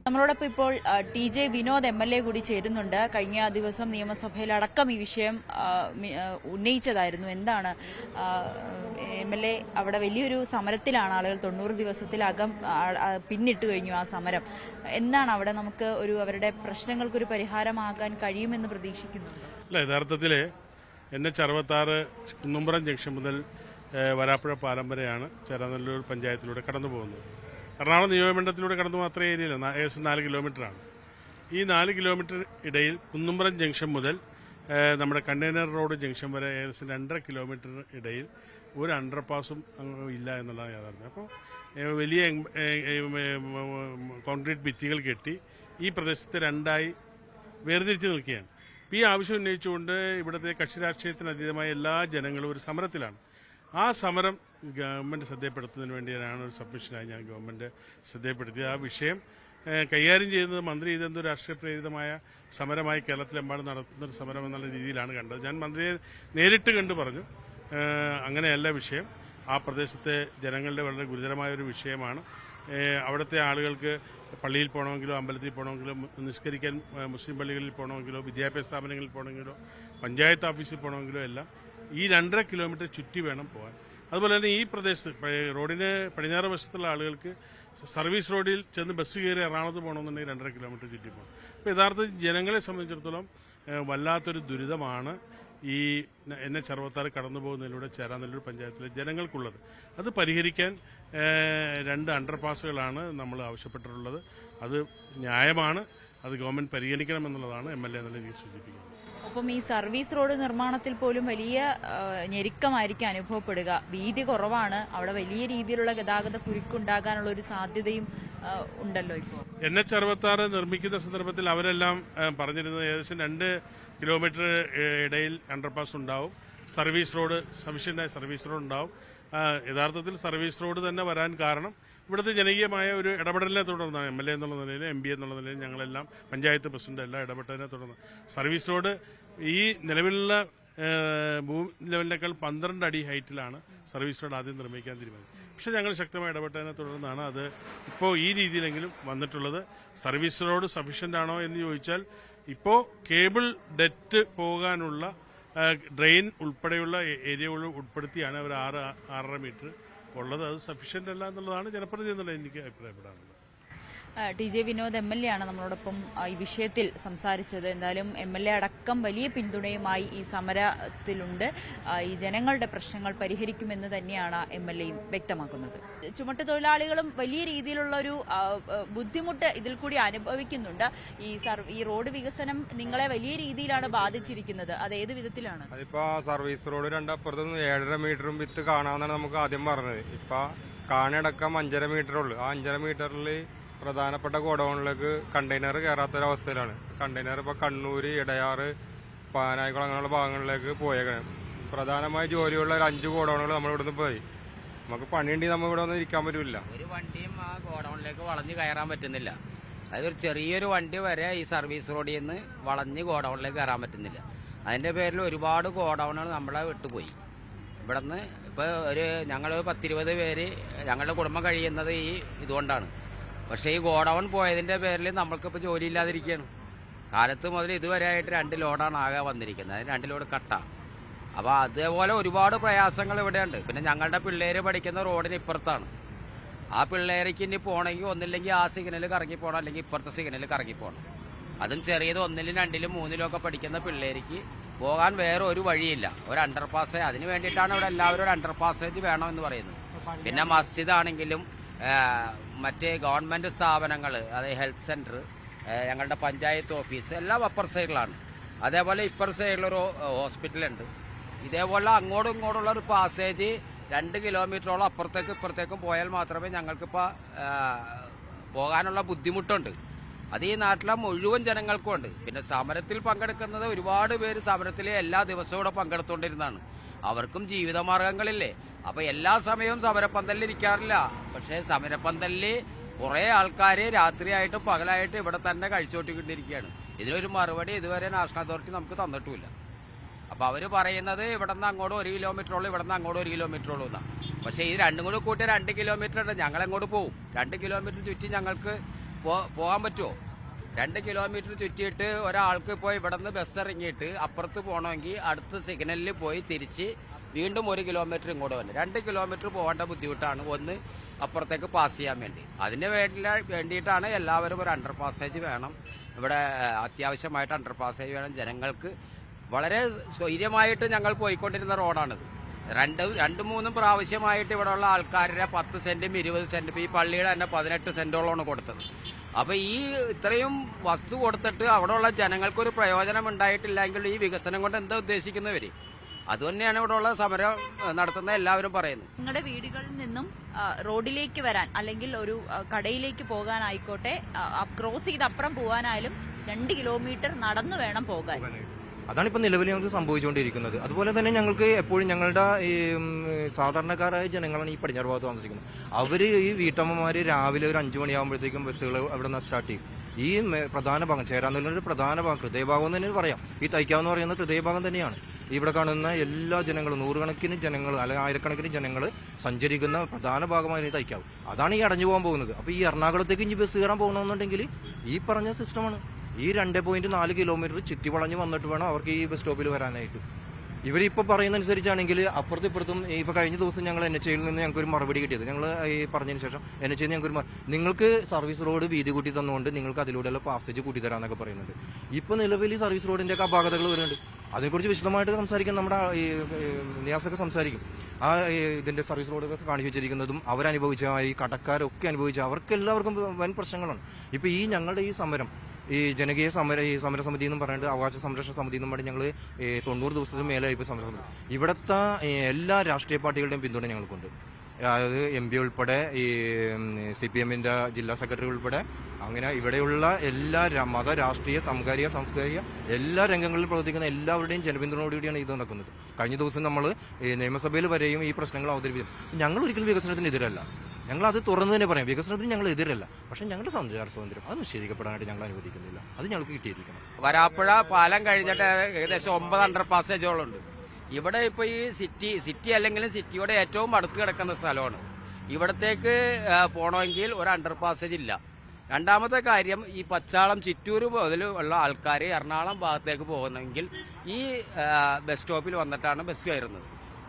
നമ്മളോടൊപ്പം ഇപ്പോൾ TJ വിനോദ് MLA കൂടി ചേരുന്നുണ്ട്. കഴിഞ്ഞ ദിവസം നിയമസഭയിലടക്കം ഈ വിഷയം ഉന്നയിച്ചതായിരുന്നു. എന്താണ് MLA, അവിടെ വലിയൊരു സമരത്തിലാണ് ആളുകൾ, 90 ദിവസത്തിലകം പിന്നിട്ട് കഴിഞ്ഞു ആ സമരം. എന്താണ് അവിടെ നമുക്ക് അവരുടെ പ്രശ്നങ്ങൾക്കൊരു പരിഹാരമാകാൻ കഴിയുമെന്ന് പ്രതീക്ഷിക്കുന്നു? അല്ല, യഥാർത്ഥത്തിൽ NH66 കുന്നുംപുറം ജംഗ്ഷൻ മുതൽ വരാപ്പുഴ പാലം വരെയാണ് ചേരാനല്ലൂർ പഞ്ചായത്തിലൂടെ കടന്നു പോകുന്നത്. എറണാകുളം നിയോജകമണ്ഡലത്തിലൂടെ കടന്നു മാത്രമേ ഏരിയയില്ല, ഏകദേശം 4 കിലോമീറ്ററാണ്. ഈ 4 കിലോമീറ്റർ ഇടയിൽ കുന്നുംപുറം ജംഗ്ഷൻ മുതൽ നമ്മുടെ കണ്ടെയ്നർ റോഡ് ജംഗ്ഷൻ വരെ ഏകദേശം 2.5 കിലോമീറ്റർ ഇടയിൽ ഒരു അണ്ടർപാസും ഇല്ല എന്നുള്ളതാണ് യാഥാർത്ഥ്യം. അപ്പോൾ വലിയ കോൺക്രീറ്റ് ഭിത്തികൾ കെട്ടി ഈ പ്രദേശത്തെ രണ്ടായി വേർതിരിച്ച് നിൽക്കുകയാണ്. ഈ ആവശ്യം ഉന്നയിച്ചുകൊണ്ട് ഇവിടുത്തെ കക്ഷി രാഷ്ട്രീയത്തിന് അതീതമായ എല്ലാ ജനങ്ങളും ഒരു സമരത്തിലാണ്. ആ സമരം ഗവൺമെന്റ് ശ്രദ്ധപ്പെടുത്തുന്നതിന് വേണ്ടിയാണ് ഒരു സബ്മിഷനായി ഞാൻ ഗവൺമെന്റ് ശ്രദ്ധപ്പെടുത്തിയത്. ആ വിഷയം കൈകാര്യം ചെയ്യുന്നത് മന്ത്രി ഇതെന്തോ രാഷ്ട്രീയ പ്രേരിതമായ സമരമായി കേരളത്തിലെമ്പാടും നടത്തുന്നൊരു സമരം എന്നുള്ള രീതിയിലാണ് കണ്ടത്. ഞാൻ മന്ത്രിയെ നേരിട്ട് കണ്ടു പറഞ്ഞു, അങ്ങനെയല്ല വിഷയം. ആ പ്രദേശത്തെ ജനങ്ങളുടെ വളരെ ഗുരുതരമായ ഒരു വിഷയമാണ്. അവിടുത്തെ ആളുകൾക്ക് പള്ളിയിൽ പോകണമെങ്കിലോ അമ്പലത്തിൽ പോകണമെങ്കിലോ നിസ്കരിക്കാൻ മുസ്ലിം പള്ളികളിൽ പോകണമെങ്കിലോ വിദ്യാഭ്യാസ സ്ഥാപനങ്ങളിൽ പോകണമെങ്കിലോ പഞ്ചായത്ത് ഓഫീസിൽ പോകണമെങ്കിലോ എല്ലാം ഈ 2.5 കിലോമീറ്റർ ചുറ്റി വേണം പോകാൻ. അതുപോലെ തന്നെ ഈ പ്രദേശത്ത് റോഡിന് പടിഞ്ഞാറ് വശത്തുള്ള ആളുകൾക്ക് സർവീസ് റോഡിൽ ചെന്ന് ബസ് കയറി എറണാകുളത്ത് പോകണമെന്നുണ്ടെങ്കിൽ 2.5 കിലോമീറ്റർ ചുറ്റി പോകണം. അപ്പോൾ യഥാർത്ഥത്തിൽ ജനങ്ങളെ സംബന്ധിച്ചിടത്തോളം വല്ലാത്തൊരു ദുരിതമാണ് ഈ NH66 കടന്നു പോകുന്നതിലൂടെ ചേരാനല്ലൂർ പഞ്ചായത്തിലെ ജനങ്ങൾക്കുള്ളത്. അത് പരിഹരിക്കാൻ 2 അണ്ടർപാസുകളാണ് നമ്മൾ ആവശ്യപ്പെട്ടിട്ടുള്ളത്. അത് ന്യായമാണ്, അത് ഗവൺമെന്റ് പരിഗണിക്കണമെന്നുള്ളതാണ് MLA എന്നുള്ള രീതിയിൽ സൂചിപ്പിക്കുന്നത്. ഒപ്പം ഈ സർവീസ് റോഡ് നിർമ്മാണത്തിൽ പോലും വലിയ ഞെരുക്കമായിരിക്കും അനുഭവപ്പെടുക. വീതി കുറവാണ്, അവിടെ വലിയ രീതിയിലുള്ള ഗതാഗത കുരുക്കുണ്ടാകാനുള്ള ഒരു സാധ്യതയും ഉണ്ടല്ലോ ഇപ്പോൾ. NH-66 നിർമ്മിക്കുന്ന സന്ദർഭത്തിൽ അവരെല്ലാം പറഞ്ഞിരുന്നത് ഏകദേശം 2 കിലോമീറ്റർ ഇടയിൽ അണ്ടർപാസ് ഉണ്ടാവും, സർവീസ് റോഡ് സഫീഷ്യൻ്റായ സർവീസ് റോഡ് ഉണ്ടാവും. യഥാർത്ഥത്തിൽ സർവീസ് റോഡ് തന്നെ വരാൻ കാരണം ഇവിടുത്തെ ജനകീയമായ ഒരു ഇടപെടലിനെ തുടർന്നാണ്. MLA എന്നുള്ള നിലയിൽ, MP എന്നുള്ള നിലയിൽ ഞങ്ങളെല്ലാം പഞ്ചായത്ത് പ്രസിഡന്റ് എല്ലാം ഇടപെട്ടതിനെ തുടർന്ന് സർവീസ് റോഡ് ഈ നിലവിലുള്ള ഭൂമി ലെവലിനേക്കാൾ 12 അടി ഹൈറ്റിലാണ് സർവീസ് റോഡ് ആദ്യം നിർമ്മിക്കാൻ തീരുമാനിച്ചത്. പക്ഷേ ഞങ്ങൾ ശക്തമായി ഇടപെട്ടതിനെ തുടർന്നാണ് അത് ഇപ്പോൾ ഈ രീതിയിലെങ്കിലും വന്നിട്ടുള്ളത്. സർവീസ് റോഡ് സഫീഷ്യൻ്റ് ആണോ എന്ന് ചോദിച്ചാൽ ഇപ്പോൾ കേബിൾ ഡെറ്റ് പോകാനുള്ള ഡ്രെയിൻ ഉൾപ്പെടെയുള്ള ഏരിയകൾ ഉൾപ്പെടുത്തിയാണ് അവർ 6-6.5 മീറ്റർ ഉള്ളത്. അത് സഫീഷ്യൻ്റ് അല്ല എന്നുള്ളതാണ് ജനപ്രതിനിധി എന്നുള്ള എനിക്ക് അഭിപ്രായപ്പെടാനുള്ളത്. TJ വിനോദ് MLA ആണ് നമ്മളോടൊപ്പം ഈ വിഷയത്തിൽ സംസാരിച്ചത്. എന്തായാലും MLA അടക്കം വലിയ പിന്തുണയുമായി ഈ സമരത്തിലുണ്ട്. ഈ ജനങ്ങളുടെ പ്രശ്നങ്ങൾ പരിഹരിക്കുമെന്ന് തന്നെയാണ് MLA വ്യക്തമാക്കുന്നത്. ചുമട്ടുതൊഴിലാളികളും വലിയ രീതിയിലുള്ള ഒരു ബുദ്ധിമുട്ട് ഇതിൽ കൂടി അനുഭവിക്കുന്നുണ്ട്. ഈ റോഡ് വികസനം നിങ്ങളെ വലിയ രീതിയിലാണ് ബാധിച്ചിരിക്കുന്നത്. അത് ഏത് വിധത്തിലാണ്? അതിപ്പോ സർവീസ് റോഡ് രണ്ടപ്പുറത്തും 7.5 മീറ്ററും വിത്ത് കാണാമെന്നാണ് നമുക്ക് ആദ്യം പറഞ്ഞത്. ഇപ്പൊ കാണടക്കം 5.5 മീറ്റർ ഉള്ളു. ആ 5.5 മീറ്ററിൽ പ്രധാനപ്പെട്ട ഗോഡൌണിലേക്ക് കണ്ടെയ്നർ കയറാത്തൊരവസ്ഥയിലാണ്. കണ്ടെയ്നർ ഇപ്പോൾ കണ്ണൂര്, ഇടയാറ്, പാനായിക്കുളം അങ്ങനെയുള്ള ഭാഗങ്ങളിലേക്ക് പോയേക്കണം. പ്രധാനമായി ജോലിയുള്ള ഒരു 5 ഗോഡൌണുകൾ നമ്മൾ ഇവിടുന്ന് പോയി. നമുക്ക് പണിയുണ്ടെങ്കിൽ നമ്മൾ ഇവിടെ ഒന്നും ഇരിക്കാൻ പറ്റില്ല. ഒരു വണ്ടിയും ആ ഗോഡൌണിലേക്ക് വളഞ്ഞ് കയറാൻ പറ്റുന്നില്ല. അതായത് ഒരു ചെറിയൊരു വണ്ടി വരെ ഈ സർവീസ് റോഡിൽ നിന്ന് വളഞ്ഞ് ഗോഡൌണിലേക്ക് കയറാൻ പറ്റുന്നില്ല. അതിൻ്റെ പേരിൽ ഒരുപാട് ഗോഡൌണുകൾ നമ്മളെ വിട്ടുപോയി. ഇവിടെ നിന്ന് ഇപ്പോൾ ഞങ്ങൾ 10-20 പേര് ഞങ്ങളുടെ കുടുംബം കഴിയുന്നത് ഈ ഇതുകൊണ്ടാണ്. പക്ഷേ ഈ ഗോഡൌൺ പോയതിൻ്റെ പേരിൽ നമ്മൾക്കിപ്പോൾ ജോലി ഇല്ലാതിരിക്കുകയാണ്. കാലത്ത് മുതൽ ഇതുവരെ ആയിട്ട് 2 ലോഡാണ് ആകെ വന്നിരിക്കുന്നത്. അതിന് 2 ലോഡ് കട്ട. അപ്പോൾ അതേപോലെ ഒരുപാട് പ്രയാസങ്ങൾ ഇവിടെയുണ്ട്. പിന്നെ ഞങ്ങളുടെ പിള്ളേർ പഠിക്കുന്ന റോഡിന് ഇപ്പുറത്താണ്. ആ പിള്ളേർക്ക് ഇനി പോകണമെങ്കിൽ ഒന്നില്ലെങ്കിൽ ആ സിഗ്നൽ കറങ്ങി പോകണം, അല്ലെങ്കിൽ ഇപ്പുറത്തെ സിഗ്നൽ കറങ്ങി പോകണം. അതും ചെറിയത് 1-ലും 2-ലും 3-ലും ഒക്കെ പഠിക്കുന്ന പിള്ളേർക്ക് പോകാൻ വേറെ ഒരു വഴിയില്ല. ഒരു അണ്ടർപാസ്, അതിന് വേണ്ടിയിട്ടാണ് ഇവിടെ എല്ലാവരും ഒരു അണ്ടർ പാസേജ് വേണമെന്ന് പറയുന്നത്. പിന്നെ മസ്ജിദ് ആണെങ്കിലും മറ്റ് ഗവൺമെൻറ് സ്ഥാപനങ്ങൾ, അതായത് ഹെൽത്ത് സെൻറ്റർ, ഞങ്ങളുടെ പഞ്ചായത്ത് ഓഫീസ് എല്ലാം അപ്പർ സൈഡിലാണ്. അതേപോലെ ഇപ്പർ സൈഡിലൊരു ഹോസ്പിറ്റലുണ്ട്. ഇതേപോലെ അങ്ങോട്ടും ഇങ്ങോട്ടുള്ള ഒരു പാസേജ് 2 കിലോമീറ്ററോളം അപ്പുറത്തേക്കും ഇപ്പുറത്തേക്കും പോയാൽ മാത്രമേ ഞങ്ങൾക്കിപ്പോൾ പോകാനുള്ള ബുദ്ധിമുട്ടുണ്ട്. അത് ഈ നാട്ടിലെ മുഴുവൻ ജനങ്ങൾക്കും ഉണ്ട്. പിന്നെ സമരത്തിൽ പങ്കെടുക്കുന്നത് ഒരുപാട് പേര് സമരത്തിൽ എല്ലാ ദിവസവും ഇവിടെ പങ്കെടുത്തുകൊണ്ടിരുന്നതാണ്. അവർക്കും ജീവിതമാർഗങ്ങളില്ലേ. അപ്പോൾ എല്ലാ സമയവും സമരപ്പന്തലിൽ ഇരിക്കാറില്ല. പക്ഷേ സമരപ്പന്തലിൽ കുറേ ആൾക്കാർ രാത്രിയായിട്ടും പകലായിട്ടും ഇവിടെ തന്നെ കഴിച്ചുകൊണ്ടിരിക്കുകയാണ്. ഇതിനൊരു മറുപടി ഇതുവരെ നാഷണൽ അതോറിറ്റി നമുക്ക് തന്നിട്ടുമില്ല. അപ്പോൾ അവർ പറയുന്നത് ഇവിടെ നിന്ന് അങ്ങോട്ട് 1 കിലോമീറ്ററുള്ളൂ, ഇവിടെ നിന്ന് അങ്ങോട്ട് 1 കിലോമീറ്ററുള്ളൂ എന്നാണ്. പക്ഷേ ഇത് രണ്ടും കൂടി കൂട്ടി 2 കിലോമീറ്റർ ഉണ്ട്. ഞങ്ങളെങ്ങോട്ട് പോകും? 2 കിലോമീറ്റർ ചുറ്റി ഞങ്ങൾക്ക് പോകാൻ പറ്റുമോ? 2 കിലോമീറ്റർ ചുറ്റിയിട്ട് ഒരാൾക്ക് ഇപ്പോൾ ഇവിടെ നിന്ന് ബസ് ഇറങ്ങിയിട്ട് അപ്പുറത്ത് പോകണമെങ്കിൽ അടുത്ത സിഗ്നലിൽ പോയി തിരിച്ച് വീണ്ടും 1 കിലോമീറ്റർ ഇങ്ങോട്ട് വന്നു. 2 കിലോമീറ്റർ പോകേണ്ട ബുദ്ധിമുട്ടാണ് ഒന്ന് അപ്പുറത്തേക്ക് പാസ് ചെയ്യാൻ വേണ്ടി. അതിന് വേണ്ടിയിട്ടാണ് എല്ലാവരും ഒരു അണ്ടർ പാസേജ് വേണം. ഇവിടെ അത്യാവശ്യമായിട്ട് അണ്ടർ പാസേജ് വേണം. ജനങ്ങൾക്ക് വളരെ സ്വൈര്യമായിട്ട് ഞങ്ങൾ പോയിക്കൊണ്ടിരുന്ന റോഡാണിത്. 2-3 പ്രാവശ്യമായിട്ട് ഇവിടെയുള്ള ആൾക്കാരുടെ 10 സെന്റും 20 സെന്റും, ഈ പള്ളിയുടെ തന്നെ 18 സെന്റോളമാണ് കൊടുത്തത്. അപ്പോൾ ഈ ഇത്രയും വസ്തു കൊടുത്തിട്ട് അവിടെയുള്ള ജനങ്ങൾക്കൊരു പ്രയോജനം ഉണ്ടായിട്ടില്ലെങ്കിൽ ഈ വികസനം കൊണ്ട് എന്താ ഉദ്ദേശിക്കുന്നവർ? അതുതന്നെയാണ് ഇവിടെയുള്ള സമരം നടത്തുന്ന എല്ലാവരും പറയുന്നത്. നിങ്ങളുടെ വീടുകളിൽ നിന്നും റോഡിലേക്ക് വരാൻ, അല്ലെങ്കിൽ ഒരു കടയിലേക്ക് പോകാനായിക്കോട്ടെ, ക്രോസ് ചെയ്ത് അപ്പുറം പോകാനായാലും 2 കിലോമീറ്റർ നടന്നു വേണം പോകാൻ. അതാണ് ഇപ്പം നിലവിൽ ഞങ്ങൾക്ക് സംഭവിച്ചുകൊണ്ടിരിക്കുന്നത്. അതുപോലെ തന്നെ ഞങ്ങൾക്ക് എപ്പോഴും ഞങ്ങളുടെ ഈ സാധാരണക്കാരായ ജനങ്ങളാണ് ഈ പടിഞ്ഞാറ് ഭാഗത്ത് താമസിക്കുന്നത്. അവർ ഈ വീട്ടമ്മമാർ രാവിലെ ഒരു 5 മണിയാകുമ്പോഴത്തേക്കും ബസ്സുകൾ അവിടെ നിന്ന് സ്റ്റാർട്ട് ചെയ്യും. ഈ പ്രധാന ഭാഗം, ചേരാനല്ലൂരിന്റെ പ്രധാന ഭാഗം, ഹൃദയഭാഗം തന്നെ പറയാം. ഈ തൈക്കാവെന്ന് പറയുന്നത് ഹൃദയഭാഗം തന്നെയാണ്. ഇവിടെ കാണുന്ന എല്ലാ ജനങ്ങളും, 100 ജനങ്ങൾ അല്ലെങ്കിൽ 1000 ജനങ്ങൾ സഞ്ചരിക്കുന്ന പ്രധാന ഭാഗമായി തൈക്കാവ്. അതാണ് ഈ അടഞ്ഞു പോകാൻ പോകുന്നത്. അപ്പോൾ ഈ എറണാകുളത്തേക്ക് ഇനി ബസ് കയറാൻ പോകണമെന്നുണ്ടെങ്കിൽ ഈ പറഞ്ഞ സിസ്റ്റമാണ്. ഈ 2.4 കിലോമീറ്റർ ചുറ്റി വളഞ്ഞ് വന്നിട്ട് വേണം അവർക്ക് ഈ ബസ് സ്റ്റോപ്പിൽ വരാനായിട്ട്. ഇവരിപ്പോൾ പറയുന്ന അനുസരിച്ചാണെങ്കിൽ അപ്പുറത്തും ഇപ്പുറത്തും ഇപ്പോൾ കഴിഞ്ഞ ദിവസം ഞങ്ങൾ NHAയിൽ നിന്ന് ഞങ്ങൾക്കൊരു മറുപടി കിട്ടിയത്, ഞങ്ങൾ ഈ പറഞ്ഞതിന് ശേഷം NHAയിൽ ഞങ്ങൾക്കൊരു നിങ്ങൾക്ക് സർവീസ് റോഡ് വീതി കൂട്ടി തന്നുകൊണ്ട് നിങ്ങൾക്ക് അതിലൂടെയുള്ള പാസേജ് കൂട്ടി തരാമെന്നൊക്കെ പറയുന്നുണ്ട്. ഇപ്പോൾ നിലവിൽ ഈ സർവീസ് റോഡിൻ്റെ ഒക്കെ അപാകതകൾ വരുന്നുണ്ട്. അതിനെക്കുറിച്ച് വിശദമായിട്ട് സംസാരിക്കാൻ നമ്മുടെ ഈ നിയാസൊക്കെ സംസാരിക്കും. ആ ഇതിൻ്റെ സർവീസ് റോഡൊക്കെ കാണിച്ചു വെച്ചിരിക്കുന്നതും അവരനുഭവിച്ച ഈ കടക്കാരൊക്കെ അനുഭവിച്ച അവർക്കെല്ലാവർക്കും വൻ പ്രശ്നങ്ങളാണ്. ഇപ്പോൾ ഈ ഞങ്ങളുടെ ഈ സമരം, ഈ ജനകീയ സമരസമിതി എന്നും പറഞ്ഞിട്ട് അവകാശ സംരക്ഷണ സമിതി എന്നും പറഞ്ഞ് ഞങ്ങൾ 90 ദിവസത്തിന് മേലെ ഇപ്പോൾ സമരസമിതി, ഇവിടുത്തെ എല്ലാ രാഷ്ട്രീയ പാർട്ടികളുടെയും പിന്തുണ ഞങ്ങൾക്കുണ്ട്. അതായത് MP ഉൾപ്പെടെ ഈ CPM-ന്റെ ജില്ലാ സെക്രട്ടറി ഉൾപ്പെടെ അങ്ങനെ ഇവിടെയുള്ള എല്ലാ മത, രാഷ്ട്രീയ, സാംസ്കാരിക എല്ലാ രംഗങ്ങളിലും പ്രവർത്തിക്കുന്ന എല്ലാവരുടെയും ജനപിന്തുണയോടുകൂടിയാണ് ഇത് നടക്കുന്നത്. കഴിഞ്ഞ ദിവസം നമ്മൾ നിയമസഭയിൽ വരെയും ഈ പ്രശ്നങ്ങൾ അവതരിപ്പിക്കും. ഞങ്ങൾ ഒരിക്കലും വികസനത്തിന് എതിരല്ല, ഞങ്ങൾ അത് തുറന്നു തന്നെ പറയാം. വികസനത്തിന് ഞങ്ങൾ എതിരല്ല, പക്ഷെ ഞങ്ങളുടെ സഞ്ചാര സ്വാതന്ത്ര്യം അത് നിഷേധിക്കപ്പെടാനായിട്ട് ഞങ്ങൾ അനുവദിക്കുന്നില്ല. അത് ഞങ്ങൾക്ക് കിട്ടിയിരിക്കണം. വരാപ്പുഴ പാലം കഴിഞ്ഞിട്ട് ഏകദേശം 9 അണ്ടർ പാസേജുകളുണ്ട്. ഇവിടെ ഇപ്പോൾ ഈ സിറ്റി അല്ലെങ്കിലും സിറ്റിയുടെ ഏറ്റവും അടുത്ത് കിടക്കുന്ന സ്ഥലമാണ്. ഇവിടത്തേക്ക് പോകണമെങ്കിൽ ഒരു അണ്ടർ പാസേജ് ഇല്ല. രണ്ടാമത്തെ കാര്യം, ഈ പച്ചാളം ചിറ്റൂർ മുതൽ ഉള്ള ആൾക്കാർ എറണാകുളം ഭാഗത്തേക്ക് പോകുന്നെങ്കിൽ ഈ ബസ് സ്റ്റോപ്പിൽ വന്നിട്ടാണ് ബസ് കയറുന്നത്.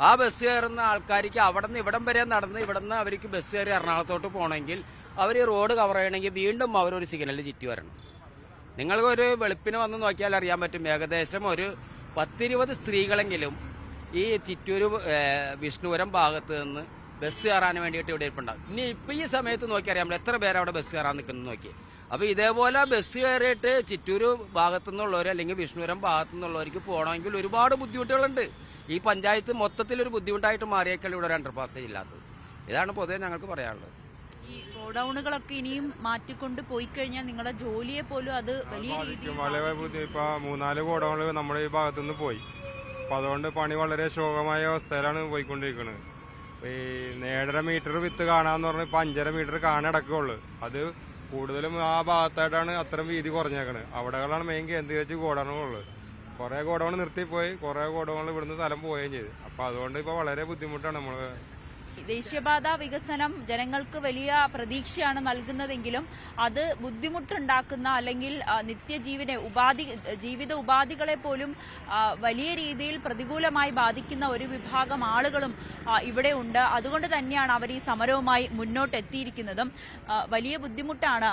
ആ ബസ് കയറുന്ന ആൾക്കാർക്ക് അവിടെ നിന്ന് ഇവിടം വരെ നടന്ന് ഇവിടെ നിന്ന് അവർക്ക് ബസ് കയറി എറണാകുളത്തോട്ട് പോകണമെങ്കിൽ അവർ റോഡ് കവർ ചെയ്യണമെങ്കിൽ വീണ്ടും അവരൊരു സിഗ്നലിൽ ചുറ്റി വരണം. നിങ്ങൾക്കൊരു വെളുപ്പിന് വന്ന് നോക്കിയാൽ അറിയാൻ പറ്റും, ഏകദേശം ഒരു 10-20 സ്ത്രീകളെങ്കിലും ഈ ചിറ്റൂർ വിഷ്ണുപുരം ഭാഗത്ത് നിന്ന് ബസ് കയറാൻ വേണ്ടിയിട്ട് ഇവിടെ ഇരിപ്പുണ്ടാകും. ഇനി ഇപ്പം ഈ സമയത്ത് നോക്കി അറിയാൻ പറ്റും എത്ര പേര് അവിടെ ബസ് കയറാൻ നിൽക്കുന്നു നോക്കി. അപ്പോൾ ഇതേപോലെ ബസ് കയറിയിട്ട് ചിറ്റൂർ ഭാഗത്തു നിന്നുള്ളവർ അല്ലെങ്കിൽ വിഷ്ണുപുരം ഭാഗത്തു നിന്നുള്ളവർക്ക് പോകണമെങ്കിൽ ഒരുപാട് ബുദ്ധിമുട്ടുകളുണ്ട്. ഈ പഞ്ചായത്ത് മൊത്തത്തിലൊരു ബുദ്ധിമുട്ടായിട്ട് മാറിയേക്കാൾ ഇവിടെ ഒരു അണ്ടർ പാസേജ് ഇല്ലാത്തത്. ഇതാണ് പൊതുവെ ഞങ്ങൾക്ക് പറയാനുള്ളത്. ഈ ഗോഡൌണുകളൊക്കെ ഇനിയും മാറ്റിക്കൊണ്ട് പോയി കഴിഞ്ഞാൽ നിങ്ങളുടെ ജോലിയെ പോലും അത് വലിയ രീതിയിൽ ഇപ്പൊ 3-4 ഗോഡൗണുകൾ നമ്മുടെ ഈ ഭാഗത്തുനിന്ന് പോയി. അപ്പൊ അതുകൊണ്ട് പണി വളരെ ശോകമായ അവസ്ഥയിലാണ് പോയിക്കൊണ്ടിരിക്കുന്നത്. ഈ 7.5 മീറ്റർ വിത്ത് കാണാന്ന് പറഞ്ഞാൽ ഇപ്പൊ 5.5 മീറ്റർ കാണടക്കുള്ളൂ. അത് കൂടുതലും ആ ഭാഗത്തായിട്ടാണ് അത്രയും വീതി കുറഞ്ഞേക്കണത്. അവിടെകളാണ് മെയിൻ കേന്ദ്രീകരിച്ച് ഗോഡൗണുകളുള്ളത്. കുറെ ഗോഡൗൺ നിർത്തിപ്പോയി, കുറെ ഗോഡൗണിൽ ഇവിടുന്ന് സ്ഥലം പോവുകയും ചെയ്തു. അപ്പൊ അതുകൊണ്ട് ഇപ്പൊ വളരെ ബുദ്ധിമുട്ടാണ് നമ്മള്. ദേശീയപാത വികസനം ജനങ്ങൾക്ക് വലിയ പ്രതീക്ഷയാണ് നൽകുന്നതെങ്കിലും അത് ബുദ്ധിമുട്ടുണ്ടാക്കുന്ന അല്ലെങ്കിൽ ജീവിത ഉപാധികളെ പോലും വലിയ രീതിയിൽ പ്രതികൂലമായി ബാധിക്കുന്ന ഒരു വിഭാഗം ആളുകളും ഇവിടെ ഉണ്ട്. അതുകൊണ്ട് തന്നെയാണ് അവർ ഈ സമരവുമായി മുന്നോട്ടെത്തിയിരിക്കുന്നതും. വലിയ ബുദ്ധിമുട്ടാണ്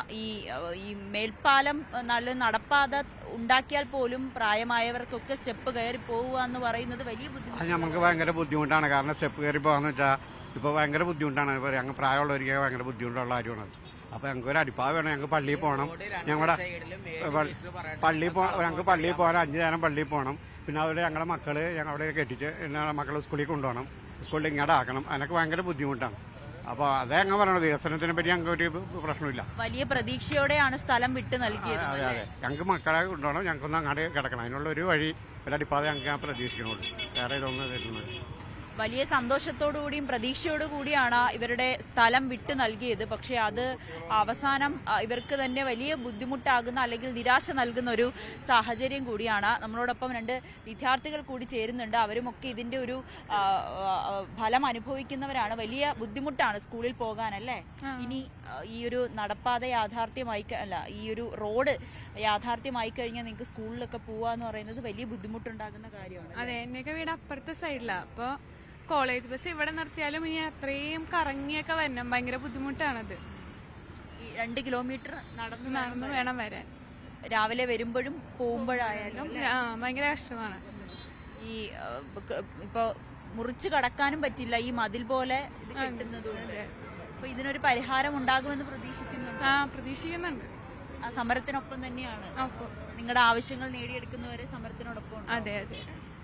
ഈ മേൽപ്പാലം നല്ല നടപ്പാത ഉണ്ടാക്കിയാൽ പോലും പ്രായമായവർക്കൊക്കെ സ്റ്റെപ്പ് കയറി പോവുക എന്ന് പറയുന്നത് വലിയ ബുദ്ധിമുട്ടാണ്. നമുക്ക് ഭയങ്കര ബുദ്ധിമുട്ടാണ്. കാരണം സ്റ്റെപ്പ് കയറി പോകാന്ന് വെച്ചാൽ ഇപ്പോൾ ഭയങ്കര ബുദ്ധിമുട്ടാണ്. ഞങ്ങൾ പ്രായമുള്ളവർക്ക് ഭയങ്കര ബുദ്ധിമുട്ടുള്ള കാര്യമാണ്. അപ്പോൾ ഞങ്ങൾക്ക് ഒരു അടിപ്പാവ് വേണം. ഞങ്ങൾക്ക് പള്ളിയിൽ പോകണം. ഞങ്ങളുടെ ഞങ്ങൾക്ക് പള്ളിയിൽ പോകാൻ 5 നേരം പള്ളിയിൽ പോകണം. പിന്നെ അവിടെ ഞങ്ങളുടെ മക്കൾ അവിടെ കെട്ടിച്ച് മക്കളെ സ്കൂളിൽ കൊണ്ടുപോകണം, സ്കൂളിൽ ഇങ്ങോട്ട് ആക്കണം. അതിനൊക്കെ ഭയങ്കര ബുദ്ധിമുട്ടാണ്. അപ്പോൾ അതേ ഞങ്ങൾ പറയണത്, വികസനത്തിനെ പറ്റി ഞങ്ങൾക്ക് ഒരു പ്രശ്നമില്ല. വലിയ പ്രതീക്ഷയോടെയാണ് സ്ഥലം വിട്ട് നൽകിയത്. അതെ അതെ, ഞങ്ങൾക്ക് മക്കളെ കൊണ്ടുപോകണം. ഞങ്ങൾക്കൊന്ന് അങ്ങോട്ട് കിടക്കണം. അതിനുള്ള ഒരു വഴി, ഒരു അടിപ്പാതെ ഞങ്ങൾക്ക് ഞാൻ പ്രതീക്ഷിക്കണുള്ളൂ. വേറെ ഇതൊന്നും തരുന്നത്. വലിയ സന്തോഷത്തോടുകൂടിയും പ്രതീക്ഷയോടുകൂടിയാണ് ഇവരുടെ സ്ഥലം വിട്ടു നൽകിയത്. പക്ഷേ അത് അവസാനം ഇവർക്ക് തന്നെ വലിയ ബുദ്ധിമുട്ടാകുന്ന അല്ലെങ്കിൽ നിരാശ നൽകുന്ന ഒരു സാഹചര്യം കൂടിയാണ്. നമ്മളോടൊപ്പം 2 വിദ്യാർത്ഥികൾ കൂടി ചേരുന്നുണ്ട്. അവരുമൊക്കെ ഇതിന്റെ ഒരു ഫലം അനുഭവിക്കുന്നവരാണ്. വലിയ ബുദ്ധിമുട്ടാണ് സ്കൂളിൽ പോകാനല്ലേ. ഇനി ഈ ഒരു നടപ്പാത ഈ ഒരു റോഡ് യാഥാർത്ഥ്യമായി കഴിഞ്ഞാൽ നിങ്ങൾക്ക് സ്കൂളിലൊക്കെ പോവാന്ന് പറയുന്നത് വലിയ ബുദ്ധിമുട്ടുണ്ടാകുന്ന കാര്യമാണ്. അതെ, എന്റെയൊക്കെ വീട് അപ്പുറത്തെ സൈഡിലാണ്. അപ്പോൾ കോളേജ് ബസ് ഇവിടെ നിർത്തിയാലും ഇനി അത്രയും കറങ്ങിയൊക്കെ വരണം. ഭയങ്കര ബുദ്ധിമുട്ടാണത്. ഈ 2 കിലോമീറ്റർ നടന്നു വേണം വരാൻ. രാവിലെ വരുമ്പോഴും പോകുമ്പോഴായാലും ഭയങ്കര കഷ്ടമാണ്. ഈ ഇപ്പൊ മുറിച്ചു കടക്കാനും പറ്റില്ല, ഈ മതിൽ പോലെ ഇത് കെട്ടുന്നതുകൊണ്ട്. അപ്പൊ ഇതിനൊരു പരിഹാരം ഉണ്ടാകുമെന്ന് പ്രതീക്ഷിക്കുന്നുണ്ട്. ആ സമരത്തിനൊപ്പം തന്നെയാണ്. നിങ്ങളുടെ ആവശ്യങ്ങൾ നേടിയെടുക്കുന്നവരെ സമരത്തിനോടൊപ്പം. അതെ അതെ.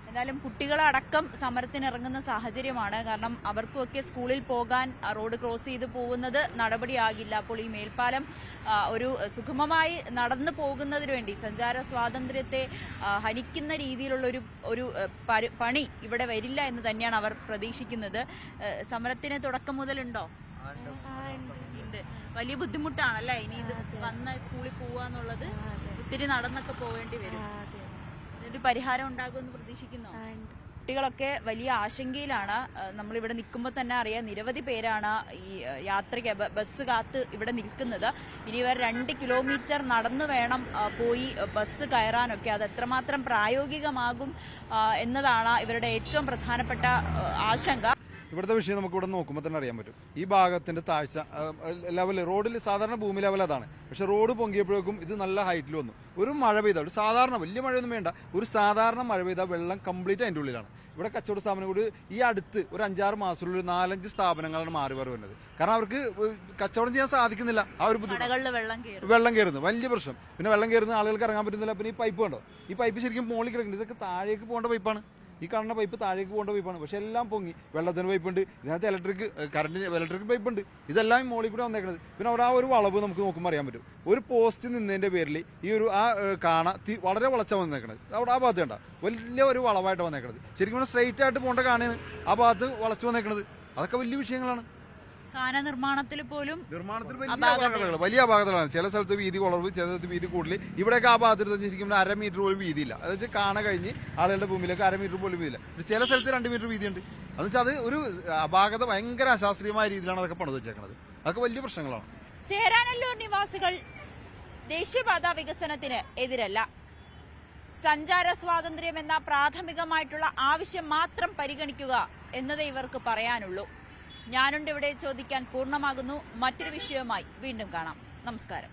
എന്നാലും കുട്ടികളടക്കം സമരത്തിനിറങ്ങുന്ന സാഹചര്യമാണ്. കാരണം അവർക്കുമൊക്കെ സ്കൂളിൽ പോകാൻ റോഡ് ക്രോസ് ചെയ്ത് പോകുന്നത് നടപടിയാകില്ല. അപ്പോൾ ഈ മേൽപ്പാലം ഒരു സുഗമമായി നടന്നു പോകുന്നതിന് വേണ്ടി സഞ്ചാര സ്വാതന്ത്ര്യത്തെ ഹനിക്കുന്ന രീതിയിലുള്ള ഒരു പണി ഇവിടെ വരില്ല എന്ന് തന്നെയാണ് അവർ പ്രതീക്ഷിക്കുന്നത്. സമരത്തിന് തുടക്കം മുതലുണ്ടോ? ഉണ്ട്. വലിയ ബുദ്ധിമുട്ടാണല്ലേ ഇനി ഇത് വന്ന് സ്കൂളിൽ പോവാന്നുള്ളത്. ഒത്തിരി നടന്നൊക്കെ പോവേണ്ടി വരും. ഇതിനൊരു പരിഹാരം ഉണ്ടാകുമെന്ന് പ്രതീക്ഷിക്കുന്നു. കുട്ടികളൊക്കെ വലിയ ആശങ്കയിലാണ്. നമ്മളിവിടെ നിൽക്കുമ്പോൾ തന്നെ അറിയാം, നിരവധി പേരാണ് ഈ ബസ് കാത്ത് ഇവിടെ നിൽക്കുന്നത്. ഇനി ഇവർ 2 കിലോമീറ്റർ നടന്നു വേണം പോയി ബസ് കയറാനൊക്കെ. അത് എത്രമാത്രം പ്രായോഗികമാകും എന്നതാണ് ഇവരുടെ ഏറ്റവും പ്രധാനപ്പെട്ട ആശങ്ക. ഇവിടുത്തെ വിഷയം നമുക്ക് ഇവിടെ നോക്കുമ്പോൾ തന്നെ അറിയാൻ പറ്റും. ഈ ഭാഗത്തിന്റെ താഴ്ച ലെവൽ, റോഡിൽ സാധാരണ ഭൂമി ലെവൽ അതാണ്. പക്ഷെ റോഡ് പൊങ്ങിയപ്പോഴേക്കും ഇത് നല്ല ഹൈറ്റിൽ വന്നു. ഒരു മഴ പെയ്താൽ, ഒരു സാധാരണ വലിയ മഴയൊന്നും വേണ്ട, ഒരു സാധാരണ മഴ പെയ്താൽ വെള്ളം കംപ്ലീറ്റ് അതിൻ്റെ ഉള്ളിലാണ്. ഇവിടെ കച്ചവട സ്ഥാപനം കൂടി ഈ അടുത്ത് ഒരു 5-6 മാസത്തിലുള്ള 4-5 സ്ഥാപനങ്ങളാണ് മാറി വരുന്നത്. കാരണം അവർക്ക് കച്ചവടം ചെയ്യാൻ സാധിക്കുന്നില്ല. ആ ഒരു ബുദ്ധിമുട്ട്. വെള്ളം കയറുന്നു, വലിയ പ്രശ്നം. പിന്നെ വെള്ളം കയറുന്ന ആളുകൾക്ക് ഇറങ്ങാൻ പറ്റുന്നില്ല. പിന്നെ ഈ പൈപ്പ് കണ്ടോ, ഈ പൈപ്പ് ശരിക്കും മുകളിൽ കിടക്കുന്നത്. ഇതൊക്കെ താഴേക്ക് പോകേണ്ട പൈപ്പാണ്. ഈ കാണുന്ന പൈപ്പ് താഴേക്ക് പോകേണ്ട പൈപ്പാണ്, പക്ഷെ എല്ലാം പൊങ്ങി. വെള്ളത്തിന് പൈപ്പ് ഉണ്ട്, ഇതിനകത്ത് ഇലക്ട്രിക് പൈപ്പ് ഉണ്ട്, ഇതെല്ലാം ഈ മോളിൽ കൂടെ വന്നേക്കുന്നത്. പിന്നെ അവിടെ ആ ഒരു വളവ് നമുക്ക് നോക്കുമ്പോൾ അറിയാൻ പറ്റും. ഒരു പോസ്റ്റ് നിന്നതിന്റെ പേരിൽ ഈ ഒരു കാണ വളരെ വളച്ച വന്നേക്കണത്. അവിടെ ആ ഭാഗത്ത് കണ്ട വലിയ ഒരു വളവായിട്ട് വന്നേക്കണത്. ശരിക്കും പറഞ്ഞാൽ സ്ട്രെയിറ്റ് ആയിട്ട് പോകേണ്ട കാണാണ് ആ ഭാഗത്ത് വളച്ചു വന്നേക്കണത്. അതൊക്കെ വലിയ വിഷയങ്ങളാണ്. കാന നിർമ്മാണത്തിൽ പോലും നിർമ്മാണത്തിൽ വലിയ അപാകതകളാണ്. ചില സ്ഥലത്ത് വീതി കുറവ്, ചില സ്ഥലത്ത് വീതി കൂടുതൽ. ഇവിടെയൊക്കെ ആ ഭാഗത്ത് ശരിക്കും 1/2 മീറ്റർ പോലും വീതിയില്ല. അതായത് കാണ കഴിഞ്ഞ് ആളുകളുടെ ഭൂമിയിലേക്ക് 1/2 മീറ്റർ പോലും വീതിയില്ല. ചില സ്ഥലത്ത് 2 മീറ്റർ വീതിയുണ്ട്. എന്ന് വെച്ചാൽ അത് ഒരു അപാകത, ഭയങ്കര അശാസ്ത്രീയമായ രീതിയിലാണ് അതൊക്കെ പണിത് വെച്ചേക്കുന്നത്. അതൊക്കെ വലിയ പ്രശ്നങ്ങളാണ്. ചേരാനല്ലൂർ നിവാസികൾ ദേശീയപാത വികസനത്തിന് എതിരല്ല. സഞ്ചാര സ്വാതന്ത്ര്യം എന്ന പ്രാഥമികമായിട്ടുള്ള ആവശ്യം മാത്രം പരിഗണിക്കുക എന്നതേ ഇവർക്ക് പറയാനുള്ളൂ. ഞാനുണ്ട് ഇവിടെ ചോദിക്കാൻ പൂർണ്ണമാകുന്നു. മറ്റൊരു വിഷയവുമായി വീണ്ടും കാണാം. നമസ്കാരം.